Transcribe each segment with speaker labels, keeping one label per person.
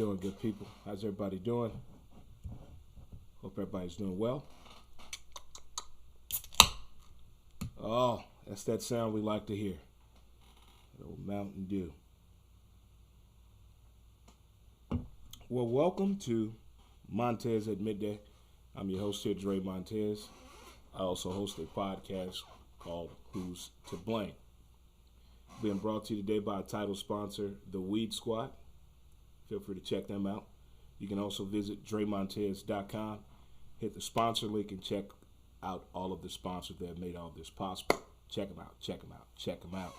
Speaker 1: doing, good people? How's everybody doing? Hope everybody's doing well. Oh, that's that sound we like to hear. That old Mountain Dew. Well, welcome to Montez at Midday. I'm your host here, Montez. I also host a podcast called Who's to Blame. Being brought to you today by a title sponsor, The Weed Squad. Feel free to check them out. You can also visit DreMontez.com, hit the sponsor link, and check out all of the sponsors that have made all this possible. Check them out, check them out, check them out.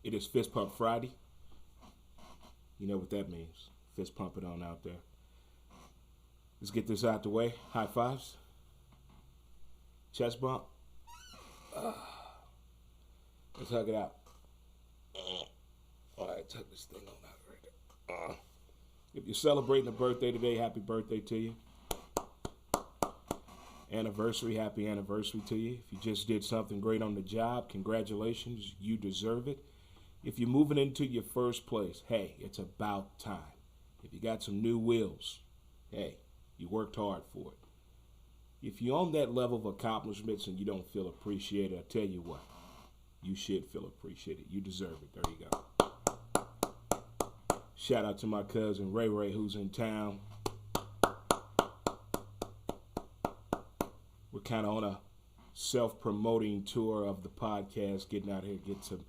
Speaker 1: It is Fist Pump Friday. You know what that means. Fist pump it on out there. Let's get this out the way. High fives. Chest bump. Let's hug it out. All right, tuck this thing on out right there. If you're celebrating a birthday today, happy birthday to you. Anniversary, happy anniversary to you. If you just did something great on the job, congratulations, you deserve it. If you're moving into your first place, hey, it's about time. If you got some new wheels, hey, you worked hard for it. If you're on that level of accomplishments and you don't feel appreciated, I tell you what, you should feel appreciated. You deserve it. There you go. Shout out to my cousin Ray Ray, who's in town. We're kind of on a self-promoting tour of the podcast, getting out here, get to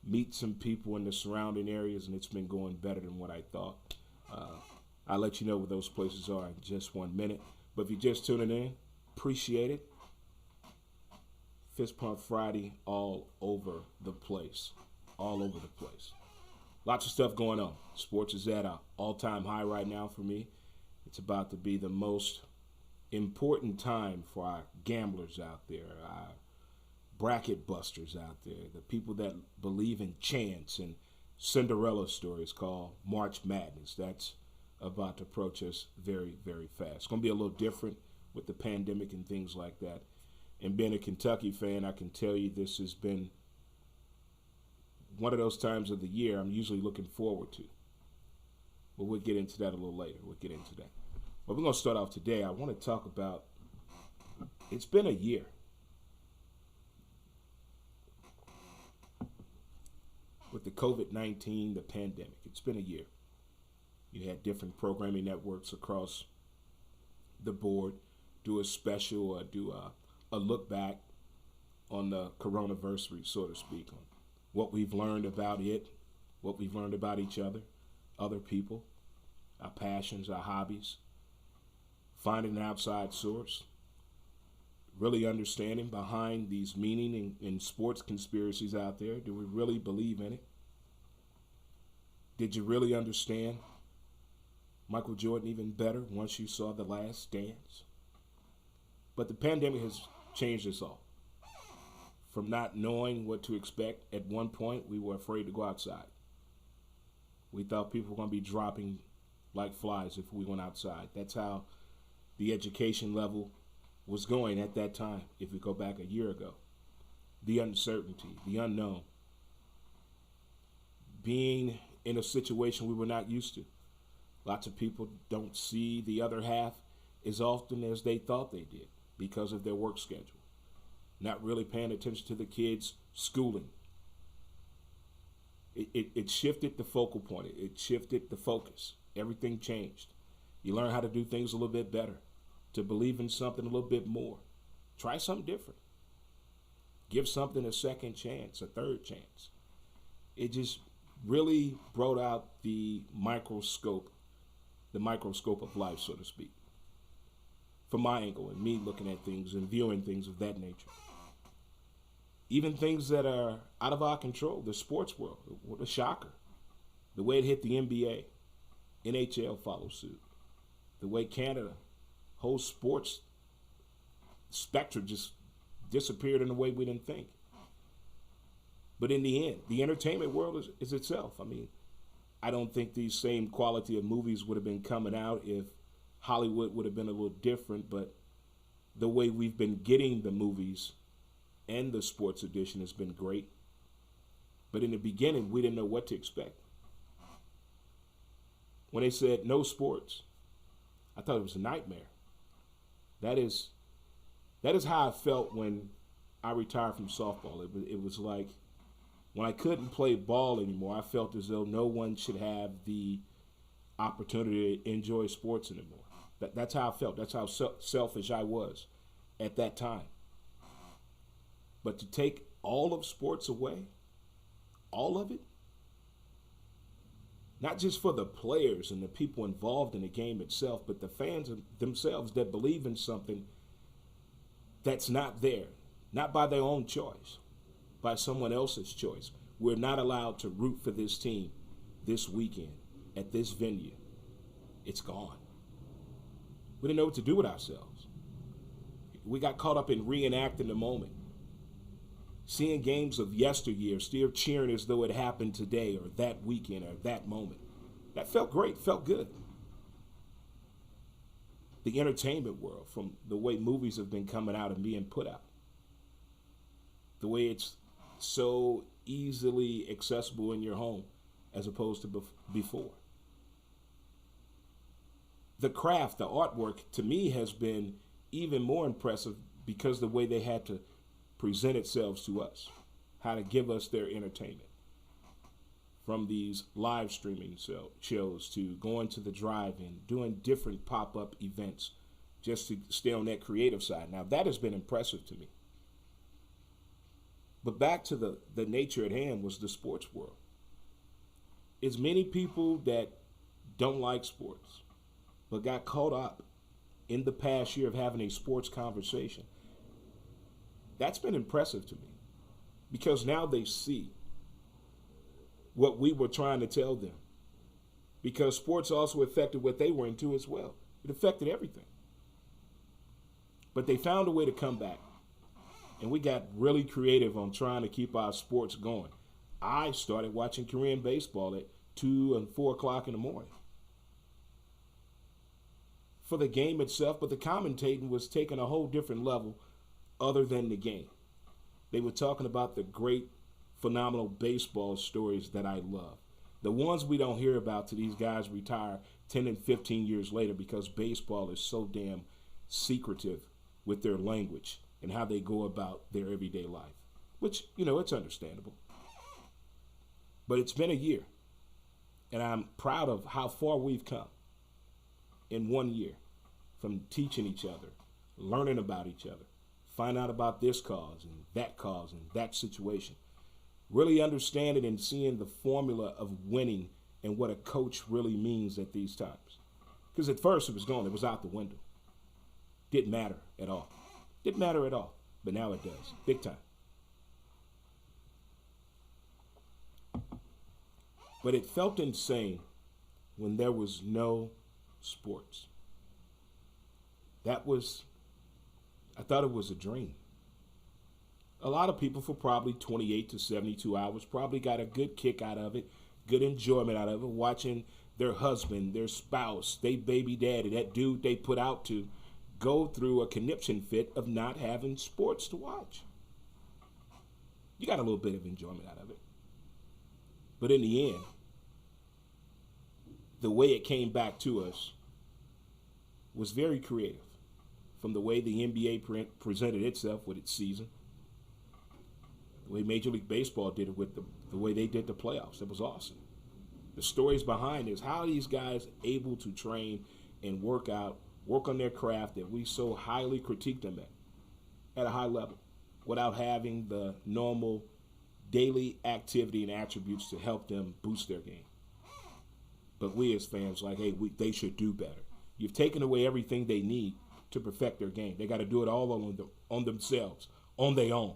Speaker 1: meet some people in the surrounding areas, and it's been going better than what I thought. I'll let you know where those places are in just 1 minute. But if you're just tuning in, appreciate it. Fist Pump Friday all over the place. All over the place. Lots of stuff going on. Sports is at an all-time high right now for me. It's about to be the most important time for our gamblers out there, our bracket busters out there, the people that believe in chance and Cinderella stories called March Madness. That's about to approach us very, very fast. It's going to be a little different with the pandemic and things like that. And being a Kentucky fan, I can tell you this has been one of those times of the year I'm usually looking forward to. But we'll get into that a little later. We'll get into that. But we're going to start off today. I want to talk about, it's been a year. With the COVID-19, the pandemic, it's been a year. You had different programming networks across the board do a special or do a look back on the coronavirus, so to speak, on what we've learned about it, what we've learned about each other people, our passions, our hobbies, finding an outside source, really understanding behind these meaning in sports conspiracies out there. Do we really believe in it? Did you really understand Michael Jordan even better once you saw The Last Dance? But the pandemic has changed us all. From not knowing what to expect, at one point we were afraid to go outside. We thought people were going to be dropping like flies if we went outside. That's how the education level was going at that time, if we go back a year ago. The uncertainty, the unknown. Being in a situation we were not used to. Lots of people don't see the other half as often as they thought they did because of their work schedule. Not really paying attention to the kids' schooling. It shifted the focal point. It shifted the focus. Everything changed. You learn how to do things a little bit better, to believe in something a little bit more. Try something different. Give something a second chance, a third chance. It just really brought out the microscope of life, so to speak. From my angle and me looking at things and viewing things of that nature. Even things that are out of our control, the sports world, what a shocker. The way it hit the NBA, NHL followed suit. The way Canada, whole sports spectrum just disappeared in a way we didn't think. But in the end, the entertainment world is itself. I mean, I don't think these same quality of movies would have been coming out if Hollywood would have been a little different, but the way we've been getting the movies and the sports edition has been great. But in the beginning, we didn't know what to expect. when they said no sports, I thought it was a nightmare. That is how I felt when I retired from softball. It was like when I couldn't play ball anymore, I felt as though no one should have the opportunity to enjoy sports anymore. That's how I felt. That's how selfish I was at that time. But to take all of sports away, all of it, not just for the players and the people involved in the game itself, but the fans themselves that believe in something that's not there, not by their own choice, by someone else's choice. We're not allowed to root for this team this weekend at this venue. It's gone. We didn't know what to do with ourselves. We got caught up in reenacting the moment. Seeing games of yesteryear, still cheering as though it happened today or that weekend or that moment. That felt great, felt good. The entertainment world, from the way movies have been coming out and being put out, the way it's so easily accessible in your home as opposed to before. The craft, the artwork, to me has been even more impressive because the way they had to present itself to us, how to give us their entertainment. From these live streaming shows to going to the drive-in, doing different pop-up events just to stay on that creative side. Now, that has been impressive to me. But back to the nature at hand was the sports world. It's many people that don't like sports, but got caught up in the past year of having a sports conversation. That's been impressive to me because now they see what we were trying to tell them, because sports also affected what they were into as well. It affected everything. But they found a way to come back, and we got really creative on trying to keep our sports going. I started watching Korean baseball at 2 and 4 o'clock in the morning for the game itself, but the commentating was taking a whole different level other than the game. They were talking about the great, phenomenal baseball stories that I love. The ones we don't hear about till these guys retire 10 and 15 years later because baseball is so damn secretive with their language and how they go about their everyday life, which, it's understandable. But it's been a year, and I'm proud of how far we've come in 1 year from teaching each other, learning about each other, find out about this cause and that situation. Really understanding and seeing the formula of winning and what a coach really means at these times. Because at first it was gone. It was out the window. Didn't matter at all. Didn't matter at all. But now it does. Big time. But it felt insane when there was no sports. I thought it was a dream. A lot of people for probably 28 to 72 hours probably got a good kick out of it, good enjoyment out of it, watching their husband, their spouse, their baby daddy, that dude they put out to, go through a conniption fit of not having sports to watch. You got a little bit of enjoyment out of it. But in the end, the way it came back to us was very creative. From the way the NBA presented itself with its season, the way Major League Baseball did it with the way they did the playoffs. It was awesome. The stories behind is how are these guys able to train and work on their craft that we so highly critique them at a high level without having the normal daily activity and attributes to help them boost their game. But we as fans they should do better. You've taken away everything they need to perfect their game. They got to do it all on themselves, on their own.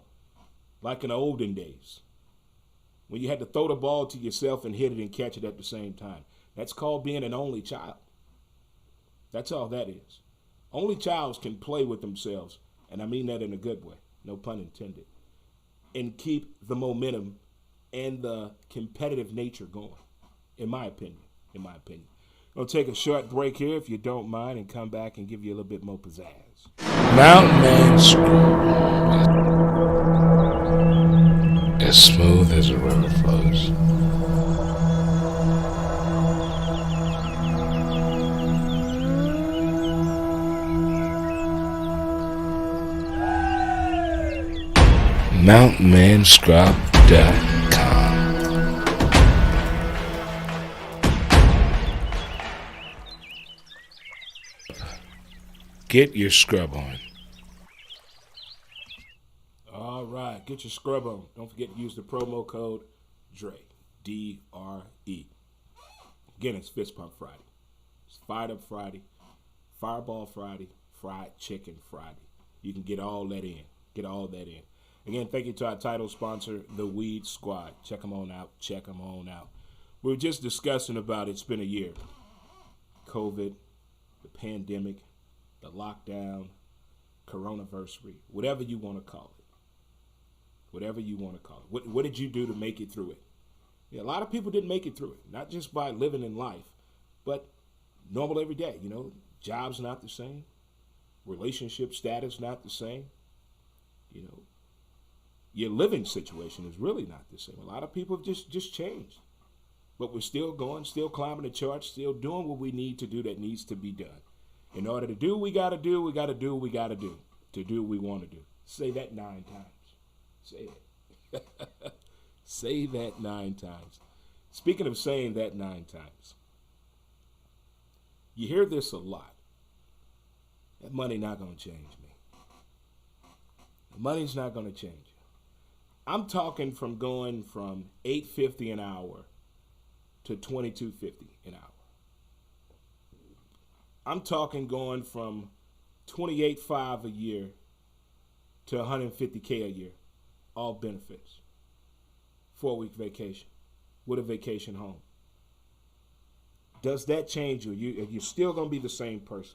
Speaker 1: Like in the olden days, when you had to throw the ball to yourself and hit it and catch it at the same time. That's called being an only child. That's all that is. Only childs can play with themselves, and I mean that in a good way, no pun intended, and keep the momentum and the competitive nature going, in my opinion. I'll take a short break here, if you don't mind, and come back and give you a little bit more pizzazz.
Speaker 2: Mountain Man School. As smooth as a river flows. mountainmanscrub.com. Get your scrub on.
Speaker 1: All right, get your scrub on. Don't forget to use the promo code DRE, D-R-E. Again, it's Fist Pump Friday. It's Fired Up Friday, Fireball Friday, Fried Chicken Friday. You can get all that in. Get all that in. Again, thank you to our title sponsor, The Weed Squad. Check them on out. Check them on out. We were just discussing about it's been a year. COVID, the pandemic, the lockdown, coronaversary, whatever you want to call it. Whatever you want to call it. What did you do to make it through it? Yeah, a lot of people didn't make it through it, not just by living in life, but normal every day. You know, jobs not the same, relationship status not the same. You know, your living situation is really not the same. A lot of people have just changed, but we're still going, still climbing the charts, still doing what we need to do that needs to be done. In order to do what we got to do, we got to do what we got to do to do what we want to do. Say that 9 times. Say it. Say that 9 times. Speaking of saying that 9 times, you hear this a lot. That money not going to change me. The money's not going to change you. I'm talking from going from $8.50 an hour to $22.50 an hour. I'm talking going from $28.5 a year to $150K a year, all benefits. 4-week vacation with a vacation home. Does that change you? You're still going to be the same person.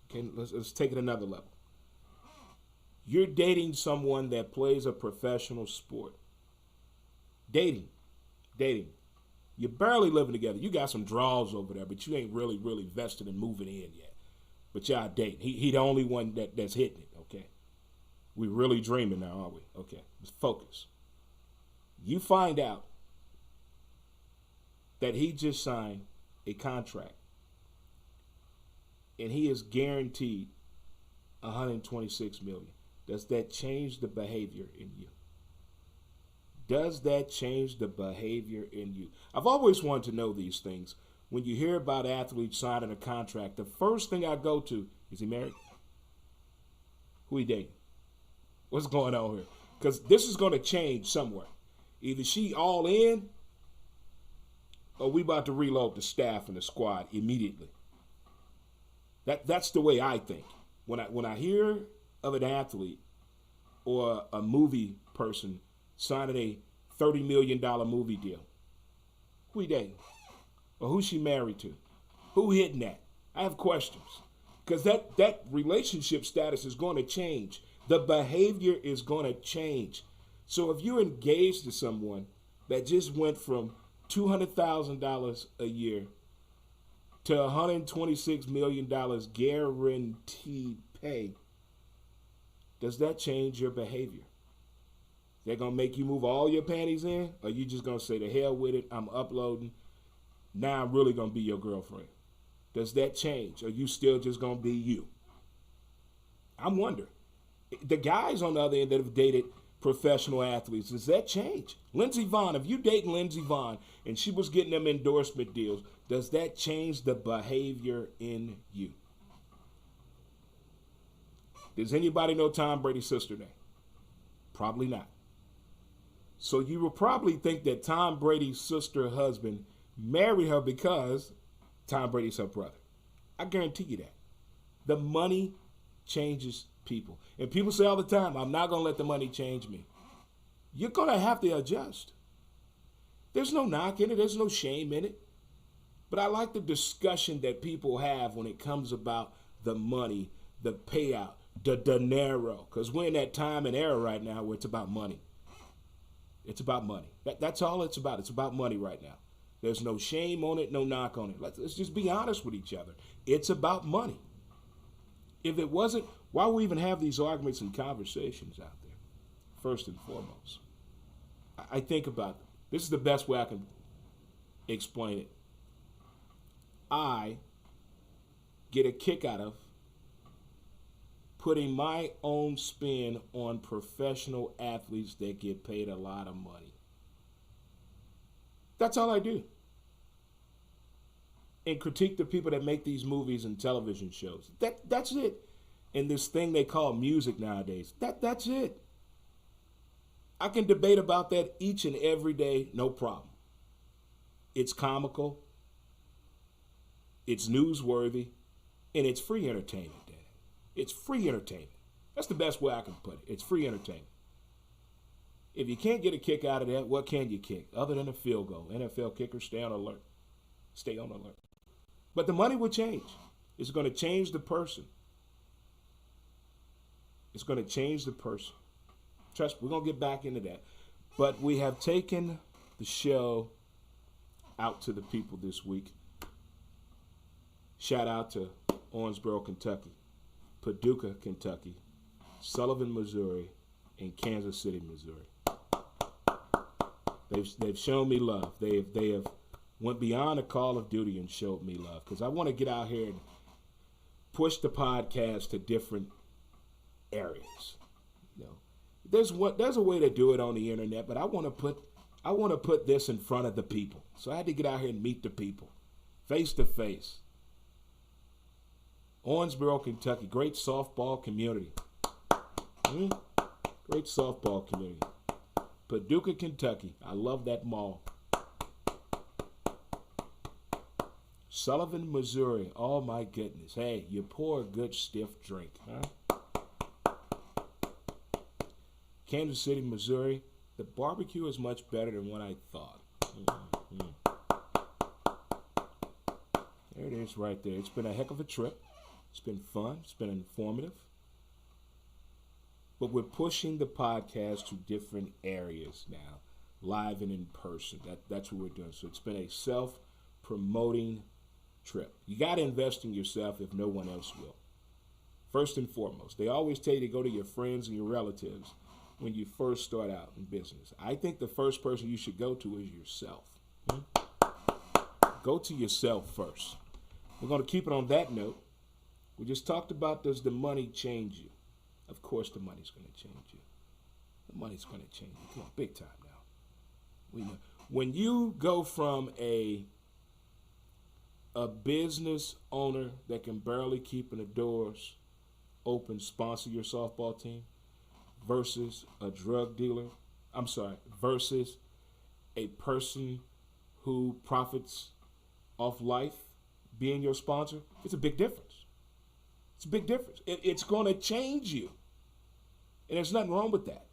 Speaker 1: Okay, let's take it another level. You're dating someone that plays a professional sport. Dating. You're barely living together. You got some draws over there, but you ain't really vested in moving in yet. But y'all dating. He the only one that's hitting it, okay? We really dreaming now, aren't we? Okay, let's focus. You find out that he just signed a contract and he is guaranteed $126 million. Does that change the behavior in you? Does that change the behavior in you? I've always wanted to know these things. When you hear about athletes signing a contract, the first thing I go to, is he married? Who he dating? What's going on here? Because this is going to change somewhere. Either she all in, or we about to reload the staff and the squad immediately. That's the way I think. When I hear of an athlete or a movie person signing a $30 million movie deal, who he dating? Or who she married to? Who hitting that? I have questions. Because that relationship status is going to change. The behavior is going to change. So if you're engaged to someone that just went from $200,000 a year to $126 million guaranteed pay, does that change your behavior? They're going to make you move all your panties in? Or you just going to say, the hell with it, I'm uploading. Now I'm really going to be your girlfriend. Does that change? Or you still just going to be you? I'm wondering. The guys on the other end that have dated professional athletes, does that change? Lindsey Vonn, if you dating Lindsey Vonn and she was getting them endorsement deals, does that change the behavior in you? Does anybody know Tom Brady's sister name? Probably not. So you will probably think that Tom Brady's sister husband married her because Tom Brady's her brother. I guarantee you that. The money changes people. And people say all the time, I'm not going to let the money change me. You're going to have to adjust. There's no knock in it. There's no shame in it. But I like the discussion that people have when it comes about the money, the payout, the dinero. Because we're in that time and era right now where it's about money. It's about money. That's all it's about. It's about money right now. There's no shame on it, no knock on it. Let's just be honest with each other. It's about money. If it wasn't, why would we even have these arguments and conversations out there? First and foremost. I think about it. This is the best way I can explain it. I get a kick out of putting my own spin on professional athletes that get paid a lot of money. That's all I do. And critique the people that make these movies and television shows. That's it. And this thing they call music nowadays. That's it. I can debate about that each and every day, no problem. It's comical, it's newsworthy, and it's free entertainment, Dad. It's free entertainment. That's the best way I can put it. It's free entertainment. If you can't get a kick out of that, what can you kick? Other than a field goal. NFL kickers, stay on alert. Stay on alert. But the money will change. It's going to change the person. It's going to change the person. Trust me, we're going to get back into that. But we have taken the show out to the people this week. Shout out to Owensboro, Kentucky, Paducah, Kentucky, Sullivan, Missouri, and Kansas City, Missouri. They've shown me love. They have went beyond the call of duty and showed me love, because I want to get out here and push the podcast to different areas. You know, there's a way to do it on the internet, but I want to put this in front of the people. So I had to get out here and meet the people, face to face. Owensboro, Kentucky, great softball community. Great softball community. Paducah, Kentucky, I love that mall. Sullivan, Missouri, oh my goodness. Hey, you pour a good stiff drink, huh? Kansas City, Missouri, the barbecue is much better than what I thought. There it is right there. It's been a heck of a trip. It's been fun. It's been informative. But we're pushing the podcast to different areas now, live and in person. That's what we're doing. So it's been a self-promoting trip. You got to invest in yourself if no one else will. First and foremost, they always tell you to go to your friends and your relatives when you first start out in business. I think the first person you should go to is yourself. Go to yourself first. We're going to keep it on that note. We just talked about, does the money change you? Of course the money's going to change you. The money's going to change you. Come on, big time now. We know. When you go from a business owner that can barely keep the doors open, sponsor your softball team, versus a drug dealer, versus a person who profits off life being your sponsor, it's a big difference. It's a big difference. It's going to change you. And there's nothing wrong with that.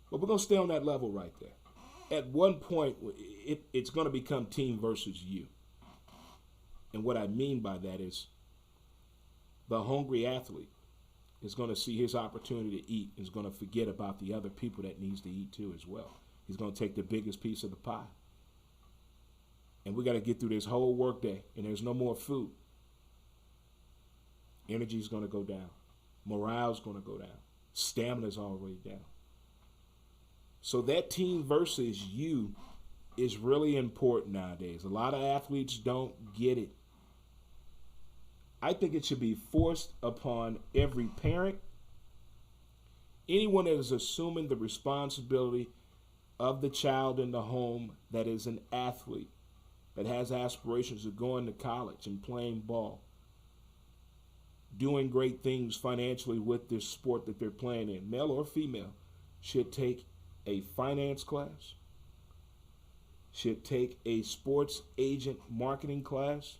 Speaker 1: But we're going to stay on that level right there. At one point, it's going to become team versus you. And what I mean by that is the hungry athlete is going to see his opportunity to eat and is going to forget about the other people that needs to eat too as well. He's going to take the biggest piece of the pie. And we got to get through this whole workday, and there's no more food. Energy's going to go down. Morale's going to go down. Stamina's already down. So that team versus you is really important nowadays. A lot of athletes don't get it. I think it should be forced upon every parent, anyone that is assuming the responsibility of the child in the home that is an athlete, that has aspirations of going to college and playing ball, doing great things financially with this sport that they're playing in, male or female, should take a finance class, should take a sports agent marketing class,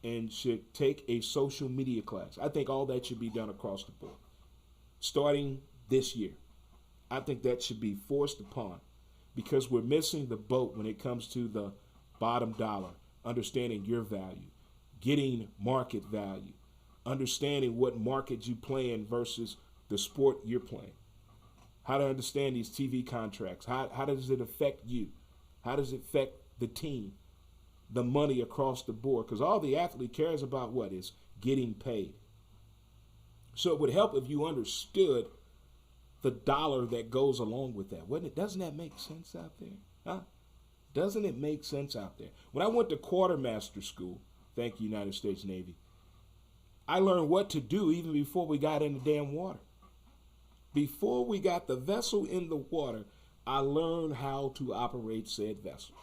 Speaker 1: and should take a social media class. I think all that should be done across the board. Starting this year, I think that should be forced upon, because we're missing the boat when it comes to the bottom dollar, understanding your value, getting market value, understanding what market you play in versus the sport you're playing. How to understand these TV contracts. How does it affect you? How does it affect the team? The money across the board. Because all the athlete cares about what is getting paid. So it would help if you understood the dollar that goes along with that. Wouldn't it? Doesn't that make sense out there? Huh? Doesn't it make sense out there? When I went to quartermaster school, thank you, United States Navy, I learned what to do even before we got in the damn water. Before we got the vessel in the water, I learned how to operate said vessel.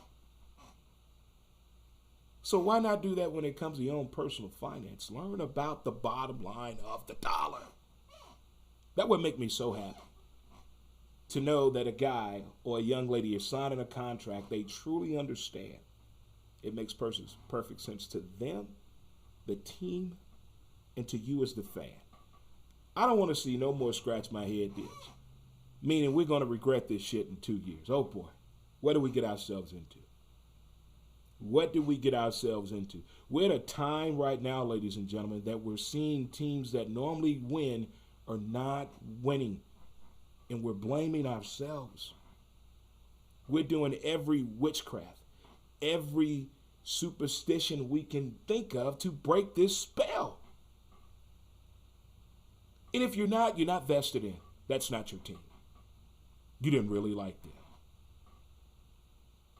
Speaker 1: So why not do that when it comes to your own personal finance? Learn about the bottom line of the dollar. That would make me so happy to know that a guy or a young lady is signing a contract they truly understand. It makes perfect sense to them, the team, and to you as the fan. I don't want to see no more scratch my head deals. Meaning we're going to regret this shit in 2 years. Oh boy, what do we get ourselves into? What did we get ourselves into? We're at a time right now, ladies and gentlemen, that we're seeing teams that normally win are not winning. And we're blaming ourselves. We're doing every witchcraft, every superstition we can think of to break this spell. And if you're not vested in. That's not your team. You didn't really like them.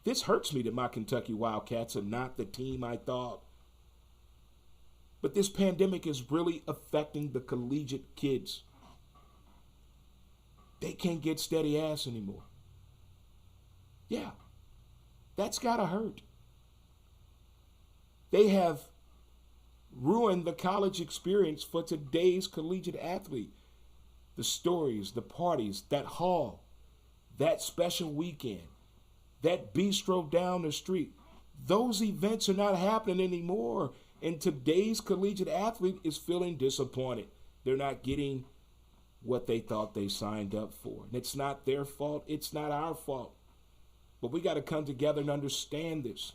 Speaker 1: This hurts me that my Kentucky Wildcats are not the team I thought. But this pandemic is really affecting the collegiate kids. They can't get steady ass anymore. Yeah, that's gotta hurt. They have ruined the college experience for today's collegiate athlete. The stories, the parties, that hall, that special weekend, that bistro down the street. Those events are not happening anymore. And today's collegiate athlete is feeling disappointed. They're not getting what they thought they signed up for. And it's not their fault. It's not our fault. But we got to come together and understand this.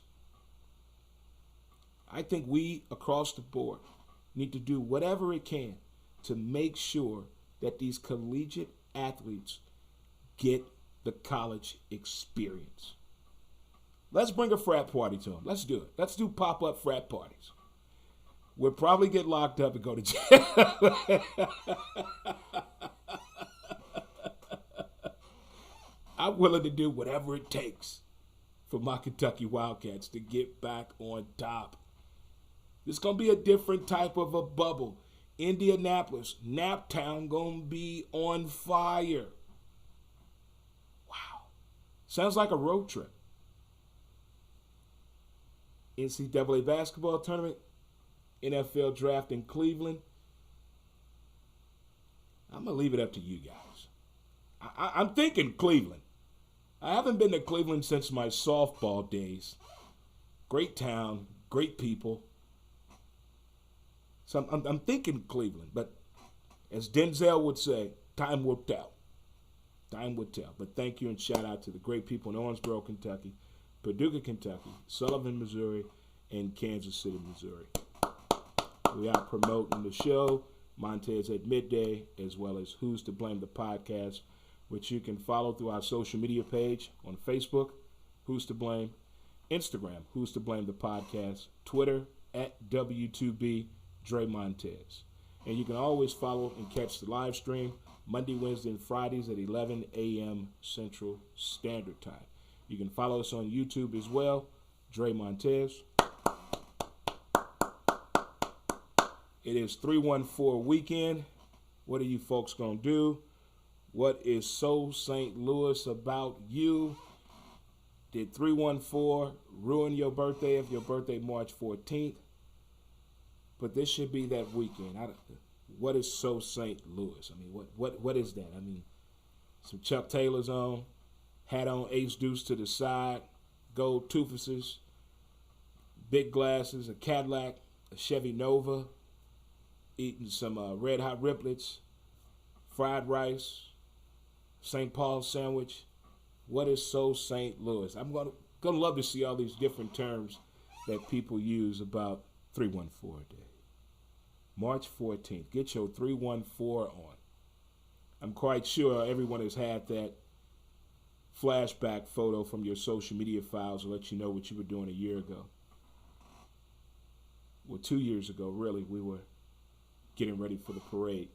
Speaker 1: I think we, across the board, need to do whatever it can to make sure that these collegiate athletes get the college experience. Let's bring a frat party to them. Let's do it. Let's do pop-up frat parties. We'll probably get locked up and go to jail. I'm willing to do whatever it takes for my Kentucky Wildcats to get back on top. It's going to be a different type of a bubble. Indianapolis, Naptown going to be on fire. Wow. Sounds like a road trip. NCAA basketball tournament, NFL draft in Cleveland. I'm going to leave it up to you guys. I'm thinking Cleveland. I haven't been to Cleveland since my softball days. Great town, great people. So I'm thinking Cleveland, but as Denzel would say, time will tell. Time will tell. But thank you and shout out to the great people in Owensboro, Kentucky, Paducah, Kentucky, Sullivan, Missouri, and Kansas City, Missouri. We are promoting the show, Montez at Midday, as well as Who's to Blame the podcast, which you can follow through our social media page on Facebook, Who's to Blame, Instagram, Who's to Blame the podcast, Twitter, at W2B, Dre Montez. And you can always follow and catch the live stream Monday, Wednesday, and Fridays at 11 a.m. Central Standard Time. You can follow us on YouTube as well, Dre Montez. It is 314 weekend. What are you folks going to do? What is So St. Louis about you? Did 314 ruin your birthday if your birthday March 14th? But this should be that weekend. What is So St. Louis? I mean, what is that? I mean, some Chuck Taylors on, hat on, ace deuce to the side, gold toofuses, big glasses, a Cadillac, a Chevy Nova, eating some red hot riblets, fried rice, St. Paul sandwich. What is So St. Louis? I'm gonna love to see all these different terms that people use about 314 day. March 14th. Get your 314 on. I'm quite sure everyone has had that flashback photo from your social media files to let you know what you were doing a year ago. Well, 2 years ago, really, we were getting ready for the parade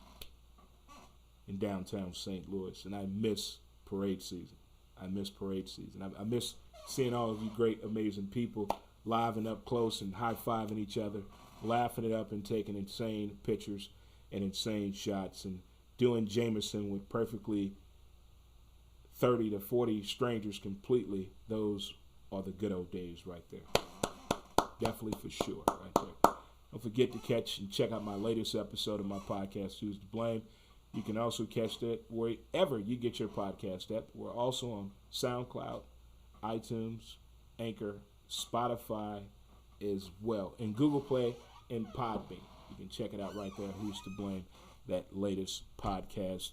Speaker 1: in downtown St. Louis, and I miss parade season. I miss seeing all of you great, amazing people live and up close and high-fiving each other laughing it up and taking insane pictures and insane shots and doing Jameson with perfectly 30 to 40 strangers completely. Those are the good old days right there. Definitely for sure right there. Don't forget to catch and check out my latest episode of my podcast, Who's to Blame. You can also catch that wherever you get your podcast at. We're also on SoundCloud, iTunes, Anchor, Spotify as well, and Google Play and Podbean. You can check it out right there, Who's to Blame, that latest podcast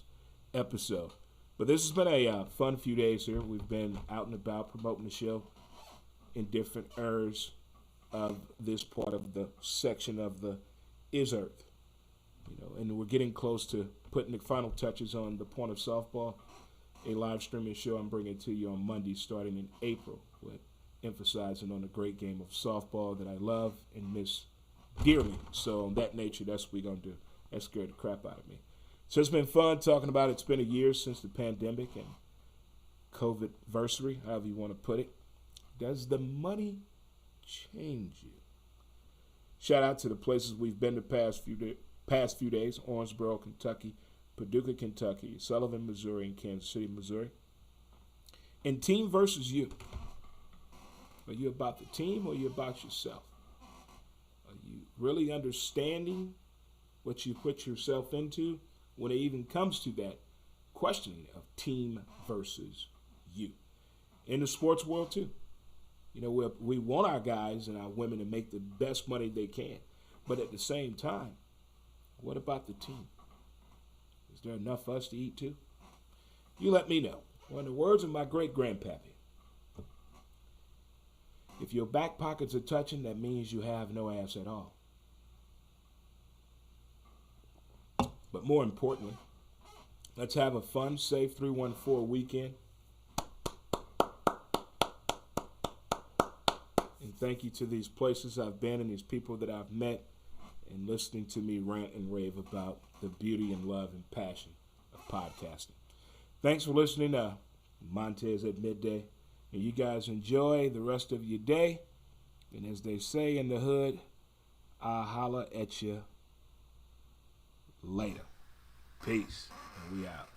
Speaker 1: episode. But this has been a fun few days here. We've been out and about promoting the show in different areas of this part of the section of the Is Earth. And we're getting close to putting the final touches on the Point of Softball, a live streaming show I'm bringing to you on Monday starting in April, with emphasizing on the great game of softball that I love and miss dearly. So on that nature, that's what we're going to do. That scared the crap out of me. So it's been fun talking about it. It's been a year since the pandemic and COVID-versary, however you want to put it. Does the money change you? Shout out to the places we've been the past few days: Owensboro, Kentucky, Paducah, Kentucky, Sullivan, Missouri, and Kansas City, Missouri. And team versus you. Are you about the team or are you about yourself? Are you really understanding what you put yourself into when it even comes to that questioning of team versus you? In the sports world, too. We want our guys and our women to make the best money they can. But at the same time, what about the team? Is there enough for us to eat, too? You let me know. Well, in the words of my great-grandpappy, if your back pockets are touching, that means you have no ass at all. But more importantly, let's have a fun, safe 314 weekend. And thank you to these places I've been and these people that I've met and listening to me rant and rave about the beauty and love and passion of podcasting. Thanks for listening to Montez at Midday. And you guys enjoy the rest of your day. And as they say in the hood, I'll holler at you later. Peace. And we out.